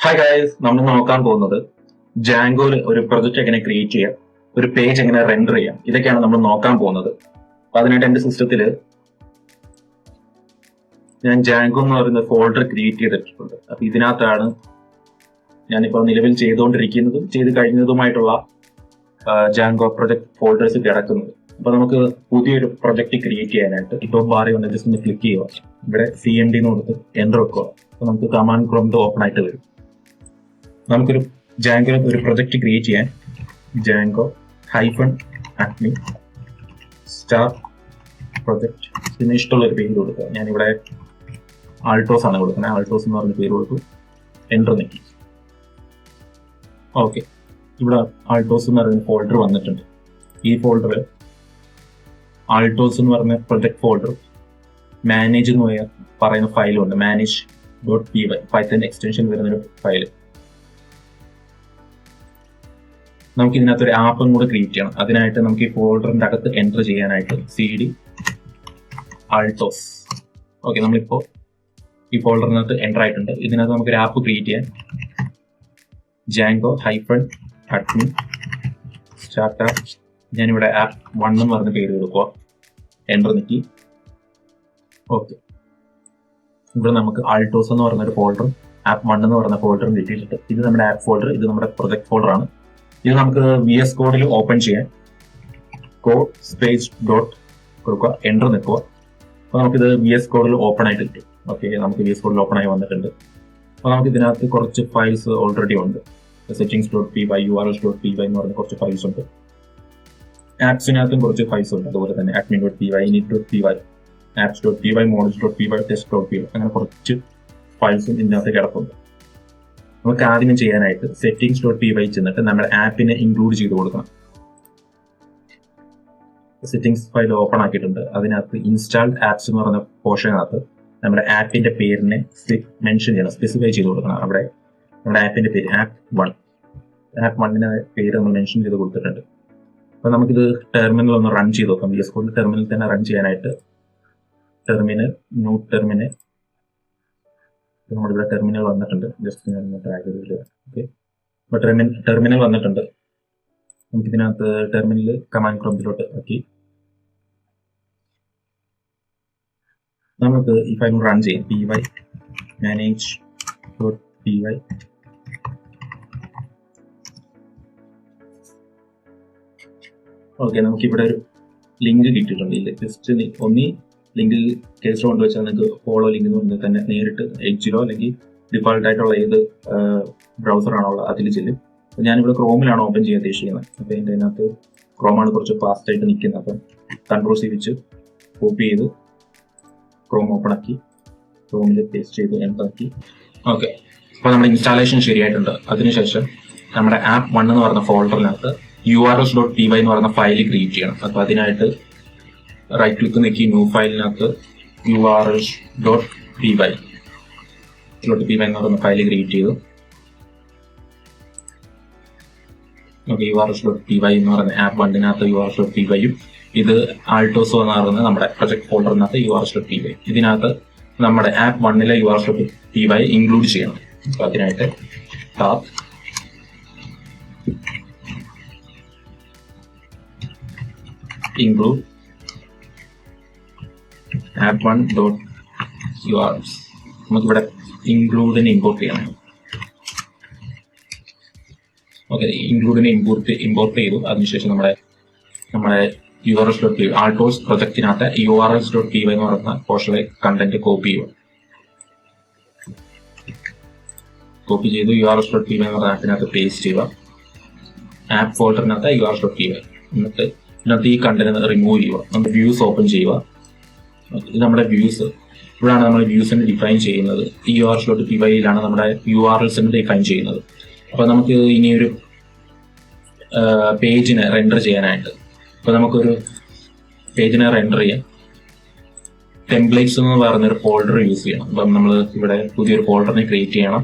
Hi guys, നമ്മൾ നോക്കാൻ പോകുന്നത് ജാങ്കോയിൽ ഒരു പ്രൊജക്ട് എങ്ങനെ ക്രിയേറ്റ് ചെയ്യാം, ഒരു പേജ് എങ്ങനെ റെൻഡർ ചെയ്യാം, ഇതൊക്കെയാണ് നമ്മൾ നോക്കാൻ പോകുന്നത്. അപ്പൊ അതിനായിട്ട് എന്റെ സിസ്റ്റത്തിൽ ഞാൻ ജാങ്കോ എന്ന് പറയുന്ന ഫോൾഡർ ക്രിയേറ്റ് ചെയ്തിട്ടുണ്ട്. അപ്പൊ ഇതിനകത്താണ് ഞാനിപ്പോൾ നിലവിൽ ചെയ്തുകൊണ്ടിരിക്കുന്നതും ചെയ്ത് കഴിഞ്ഞതുമായിട്ടുള്ള ജാങ്കോ പ്രൊജക്ട് ഫോൾഡേഴ്സ് കിടക്കുന്നത്. അപ്പൊ നമുക്ക് പുതിയൊരു പ്രൊജക്ട് ക്രിയേറ്റ് ചെയ്യാനായിട്ട് ഇപ്പോൾ ബാറി വന്ന് ജസ്റ്റ് ഒന്ന് ക്ലിക്ക് ചെയ്യുക. ഇവിടെ CMD എന്ന് കൊടുത്ത് എൻ്റർ വെക്കുക. അപ്പൊ നമുക്ക് കമാൻഡ് പ്രോംപ്റ്റ് ഓപ്പൺ ആയിട്ട് വരും. നമുക്കൊരു ജാങ്കോ ഒരു പ്രൊജക്ട് ക്രിയേറ്റ് ചെയ്യാൻ django-admin സ്റ്റാർട്ട് പ്രൊജക്ട് ഇതിന് ഇഷ്ടമുള്ള ഒരു പേര് കൊടുക്കുക. ഞാനിവിടെ ആൾട്ടോസ് ആണ് കൊടുക്കുന്നത്. ആൾട്ടോസ് എന്ന് പറഞ്ഞ പേര് കൊടുത്തു, എൻ്റർ നിൽക്കി. ഓക്കെ, ഇവിടെ ആൾട്ടോസ് എന്ന് പറയുന്ന ഫോൾഡർ വന്നിട്ടുണ്ട്. ഈ ഫോൾഡർ ആൾട്ടോസ് എന്ന് പറഞ്ഞ പ്രൊജക്ട് ഫോൾഡർ മാനേജ് എന്ന് പറയുന്ന ഫയലുണ്ട്. manage.py പൈത്തൺ എക്സ്റ്റൻഷൻ വരുന്നൊരു ഫയല്. നമുക്ക് ഇതിനകത്ത് ഒരു ആപ്പും കൂടെ ക്രിയേറ്റ് ചെയ്യണം. അതിനായിട്ട് നമുക്ക് ഈ ഫോൾഡറിന്റെ അകത്ത് എൻ്റർ ചെയ്യാനായിട്ട് CD ആൾട്ടോസ്. ഓക്കെ, നമ്മളിപ്പോൾ ഈ ഫോൾഡറിനകത്ത് എൻ്റർ ആയിട്ടുണ്ട്. ഇതിനകത്ത് നമുക്കൊരു ആപ്പ് ക്രിയേറ്റ് ചെയ്യാൻ django-admin startapp. ഞാനിവിടെ app 1 എന്ന് പറഞ്ഞ പേര് കൊടുക്കുക, എൻ്റർ നിൽക്കി. ഓക്കെ, ഇവിടെ നമുക്ക് ആൾട്ടോസ് എന്ന് പറയുന്ന ഒരു ഫോൾഡറും app 1 എന്ന് പറയുന്ന ഫോൾഡറും കിട്ടിയിട്ടുണ്ട്. ഇത് നമ്മുടെ ആപ്പ് ഫോൾഡർ, ഇത് നമ്മുടെ പ്രൊജക്ട് ഫോൾഡർ ആണ്. ഇത് നമുക്ക് VS കോഡിൽ ഓപ്പൺ ചെയ്യാൻ കോഡ് സ്പേസ് ഡോട്ട് കൊടുക്കുക, എൻ്റർ നിൽക്കുക. അപ്പോൾ നമുക്കിത് VS കോഡിൽ ഓപ്പൺ ആയിട്ട് കിട്ടും. ഓക്കെ, നമുക്ക് VS കോഡിൽ ഓപ്പൺ ആയി വന്നിട്ടുണ്ട്. അപ്പോൾ നമുക്ക് ഇതിനകത്ത് കുറച്ച് ഫയൽസ് ഓൾറെഡി ഉണ്ട്. settings.py, urls.py എന്ന് പറഞ്ഞ കുറച്ച് ഫയൽസ് ഉണ്ട്. ആപ്സിനകത്തും കുറച്ച് ഫയൽസ് ഉണ്ട്. അതുപോലെ തന്നെ appname.py, init.py, apps.py, manage.py, test.py അങ്ങനെ കുറച്ച് ഫയൽസും ഇതിനകത്ത് കിടപ്പുണ്ട്. നമുക്ക് ആദ്യം ചെയ്യാനായിട്ട് settings.py ചെന്നിട്ട് നമ്മുടെ ആപ്പിനെ ഇൻക്ലൂഡ് ചെയ്ത് കൊടുക്കണം. സെറ്റിംഗ്സ് ഫയൽ ഓപ്പൺ ആക്കിയിട്ടുണ്ട്. അതിനകത്ത് ഇൻസ്റ്റാൾഡ് ആപ്സ് എന്ന് പറഞ്ഞ പോർഷനകത്ത് നമ്മുടെ ആപ്പിന്റെ പേരിനെ മെൻഷൻ ചെയ്യണം, സ്പെസിഫൈ ചെയ്ത് കൊടുക്കണം. അവിടെ നമ്മുടെ ആപ്പിന്റെ പേര് app 1 പേര് നമ്മൾ മെൻഷൻ ചെയ്ത് കൊടുത്തിട്ടുണ്ട്. അപ്പൊ നമുക്കിത് ടെർമിനൽ ഒന്ന് റൺ ചെയ്ത് നോക്കാം. VS കോഡ് ടെർമിനൽ തന്നെ റൺ ചെയ്യാനായിട്ട് ന്യൂ ടെർമിനൽ നമ്മളിവിടെ ടെർമിനൽ വന്നിട്ടുണ്ട്. ജസ്റ്റ് ഞാൻ ഡ്രാഗ് ചെയ്തിട്ട് ഓക്കെ, അപ്പോൾ ടെർമിനൽ വന്നിട്ടുണ്ട്. നമുക്കിതിനകത്ത് ടെർമിനൽ കമാൻഡ് പ്രോംപ്റ്റിലോട്ട് ആക്കി നമുക്ക് ഈ ഫയൽ റൺ ചെയ്യാം. py manage.py. ഓക്കെ, നമുക്കിവിടെ ഒരു ലിങ്ക് കിട്ടിയിട്ടുണ്ട്. ഇല്ല, ജസ്റ്റ് ഒന്നി ലിങ്കിൽ കേസ് കൊണ്ട് വെച്ചാൽ നിങ്ങൾക്ക് ഫോളോ ലിങ്ക് എന്ന് പറഞ്ഞാൽ തന്നെ നേരിട്ട് എഡ്ജിലോ അല്ലെങ്കിൽ ഡിഫോൾട്ട് ആയിട്ടുള്ള ഏത് ബ്രൗസറാണോ ഉള്ളത് അതിൽ ചെല്ലും. അപ്പോൾ ഞാനിവിടെ ക്രോമിലാണ് ഓപ്പൺ ചെയ്യാൻ ഉദ്ദേശിക്കുന്നത്. അപ്പോൾ എൻ്റെ അതിനകത്ത് ക്രോമാണ് കുറച്ച് ഫാസ്റ്റ് ആയിട്ട് നിൽക്കുന്നത്. അപ്പം Ctrl+C വെച്ച് കോപ്പി ചെയ്ത് ക്രോം ഓപ്പൺ ആക്കി ക്രോമിൽ പേസ്റ്റ് ചെയ്ത് എൻ്റർ ആക്കി. ഓക്കെ, അപ്പോൾ നമ്മുടെ ഇൻസ്റ്റാളേഷൻ ശരിയായിട്ടുണ്ട്. അതിനുശേഷം നമ്മുടെ app 1 എന്ന് പറഞ്ഞ ഫോൾഡറിനകത്ത് urls.py എന്ന് പറയുന്ന ഫയൽ ക്രിയേറ്റ് ചെയ്യണം. അപ്പോൾ അതിനായിട്ട് റൈറ്റ് ക്ലിക്ക് നീക്കി ന്യൂ ഫയലിനകത്ത് urls.py എന്ന് പറയുന്ന ഫയൽ ക്രിയേറ്റ് ചെയ്തു. ഓക്കെ, urls.py എന്ന് പറയുന്ന app 1-നകത്ത് urls.py-യും ഇത് ആൾട്ടോസോ എന്ന് പറയുന്നത് നമ്മുടെ പ്രൊജക്ട് ഫോൾഡറിനകത്ത് urls.py. ഇതിനകത്ത് നമ്മുടെ app 1-ലെ urls.py ഇൻക്ലൂഡ് ചെയ്യണം. അപ്പോൾ അതിനായിട്ട് tab include app1.urls. നമുക്കിവിടെ ഇൻക്ലൂഡിനെ ഇമ്പോർട്ട് ചെയ്യണം. ഓക്കെ, ഇൻക്ലൂഡിനെ ഇമ്പോർട്ട് ചെയ്തു. അതിനുശേഷം നമ്മുടെ urls.py ആൾട്ടോസ് പ്രൊജക്റ്റിനകത്ത് urls.py എന്ന് പറയുന്ന പോർഷനിലെ കണ്ടന്റ് കോപ്പി ചെയ്യുക. കോപ്പി ചെയ്തു urls.py എന്ന് പറയുന്ന ആപ്പിനകത്ത് പേസ്റ്റ് ചെയ്യുക. ആപ്പ് ഫോൾഡറിനകത്ത് urls.py എന്നിട്ട് ഇതിനകത്ത് ഈ കണ്ടന്റ് റിമൂവ് ചെയ്യുക. നമ്മുടെ വ്യൂസ് ഓപ്പൺ ചെയ്യുക. ഇത് നമ്മുടെ വ്യൂസ്. ഇവിടെയാണ് നമ്മൾ വ്യൂസിനെ ഡിഫൈൻ ചെയ്യുന്നത്. ഈ urls.py-യിലാണ് നമ്മുടെ URLs ഡിഫൈൻ ചെയ്യുന്നത്. അപ്പോൾ നമുക്ക് ഇനിയൊരു പേജിനെ റെൻഡർ ചെയ്യാനായിട്ട് ഇപ്പോൾ നമുക്കൊരു പേജിനെ റെൻഡർ ചെയ്യാം. ടെംപ്ലേറ്റ്സ് എന്ന് പറയുന്നൊരു ഫോൾഡർ യൂസ് ചെയ്യണം. അപ്പം നമ്മൾ ഇവിടെ പുതിയൊരു ഫോൾഡറിനെ ക്രിയേറ്റ് ചെയ്യണം.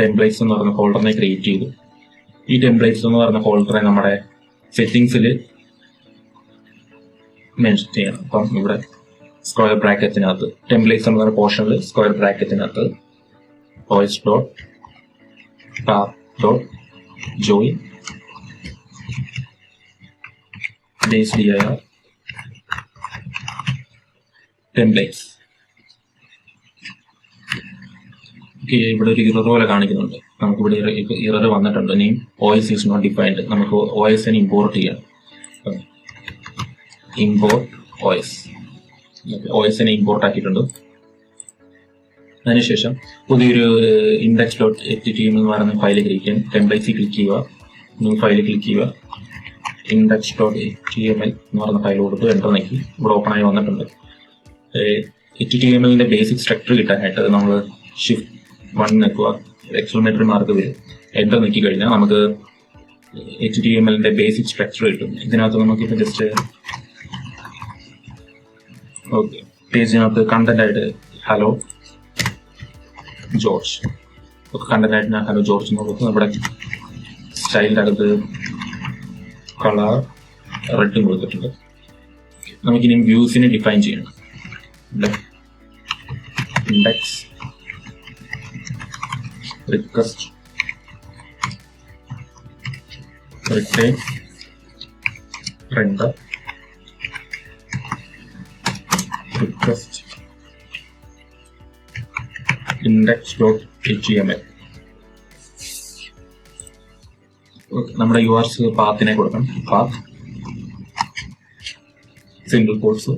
ടെംപ്ലേറ്റ്സ് എന്ന് പറയുന്ന ഫോൾഡറിനെ ക്രിയേറ്റ് ചെയ്തു. ഈ ടെംപ്ലേറ്റ്സ് എന്ന് പറയുന്ന ഫോൾഡറെ നമ്മുടെ സെറ്റിംഗ്സിൽ മെൻഷൻ ചെയ്യണം. അപ്പം ഇവിടെ സ്ക്വയർ ബ്രാക്കറ്റിനകത്ത് ടെംപ്ലേറ്റ്സ് എന്ന് പറയുന്ന പോർഷനിൽ സ്ക്വയർ ബ്രാക്കറ്റിനകത്ത് os dot path dot join base dir templates. ഇവിടെ ഒരു ഇറർ പോലെ കാണിക്കുന്നുണ്ട്. നമുക്കിവിടെ ഇറർ വന്നിട്ടുണ്ട്. Name OS is not defined. നമുക്ക് OS ഇമ്പോർട്ട് ചെയ്യാം. Import OS. OS ഇമ്പോർട്ട് ആക്കിയിട്ടുണ്ട്. അതിനുശേഷം പുതിയൊരു ഇൻഡെക്സ് ഡോട്ട് HTML എന്ന് പറയുന്ന ഫയൽ ക്രിയേറ്റ് ചെയ്യാൻ ടെംപ്ലേറ്റ്സിൽ ക്ലിക്ക് ചെയ്യുക. ന്യൂ ഫയൽ ക്ലിക്ക് ചെയ്യുക. ഇൻഡെക്സ് ഡോട്ട് HTML എന്ന് പറയുന്ന ഫയൽ കൊടുത്ത് എൻ്റർ നോക്കി ഇവിടെ ഓപ്പൺ ആയി വന്നിട്ടുണ്ട്. HTML ബേസിക് സ്ട്രക്ചർ കിട്ടാനായിട്ട് നമ്മൾ ഷിഫ്റ്റ് 1 നിൽക്കുക. എക്സ്ക്ലമേറ്ററി മാർക്ക് വരും. എൻ്റർ നോക്കി കഴിഞ്ഞാൽ നമുക്ക് HTML ബേസിക് സ്ട്രക്ചർ കിട്ടും. ഇതിനകത്ത് നമുക്കിപ്പോൾ ജസ്റ്റ് ഓക്കെ പേജിനകത്ത് കണ്ടന്റ് ആയിട്ട് ഹലോ ജോർജ് ഒക്കെ കണ്ടന്റ് ആയിട്ട് ഞാൻ ഹലോ ജോർജ് എന്ന് കൊടുത്ത് നമ്മുടെ സ്റ്റൈലിൻ്റെ അകത്ത് കളർ റെഡും കൊടുത്തിട്ടുണ്ട്. നമുക്കിനി വ്യൂസിനെ ഡിഫൈൻ ചെയ്യണം. Index request return render request index dot HTML. നമ്മുടെ URL പാത്തിനെ കൊടുക്കണം. Path single coats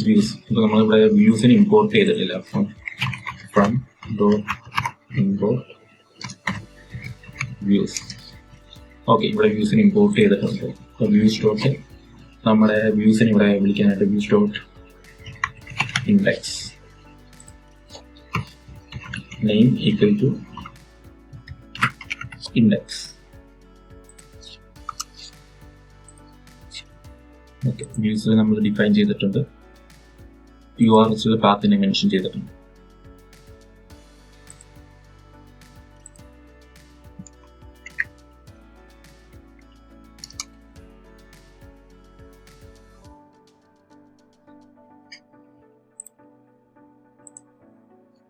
views. ഇപ്പൊ നമ്മളിവിടെ വ്യൂസിന് ഇമ്പോർട്ട് ചെയ്തിട്ടില്ല. From dot import views. Okay, ഇവിടെ വ്യൂസിന് ഇമ്പോർട്ട് ചെയ്തിട്ടുണ്ട്. അപ്പോൾ വ്യൂസ് ഡോട്ട് നമ്മുടെ വ്യൂസിന് ഇവിടെ വിളിക്കാനായിട്ട് views dot index name equal to index. Okay, വ്യൂസിൽ നമ്മൾ ഡിഫൈൻ ചെയ്തിട്ടുണ്ട്. URL പാത്തിനെ മെൻഷൻ ചെയ്തിട്ടുണ്ട്.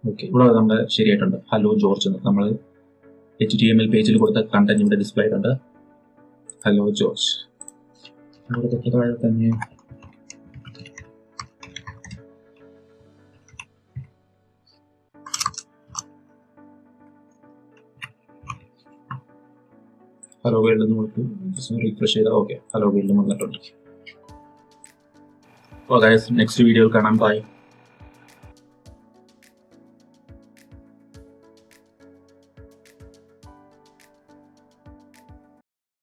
ഓക്കെ, ഇവിടെ നമ്മുടെ ശരിയായിട്ടുണ്ട്. ഹലോ ജോർജ് എന്ന് നമ്മൾ HTML പേജിൽ കൊടുത്ത കണ്ടന്റ് ഇവിടെ ഡിസ്പ്ലേ ആയിട്ടുണ്ട്. Hello George. ഇവിടെ തൊട്ട് താഴെ തന്നെ ഹലോ വേൾഡ് എന്ന് കൊടുത്ത് റിഫ്രഷ് ചെയ്താൽ ഓക്കെ ഹലോ വേൾഡ് വന്നിട്ടുണ്ട്. അപ്പോൾ ഗൈസ് നെക്സ്റ്റ് വീഡിയോയിൽ കാണാം. ബൈ.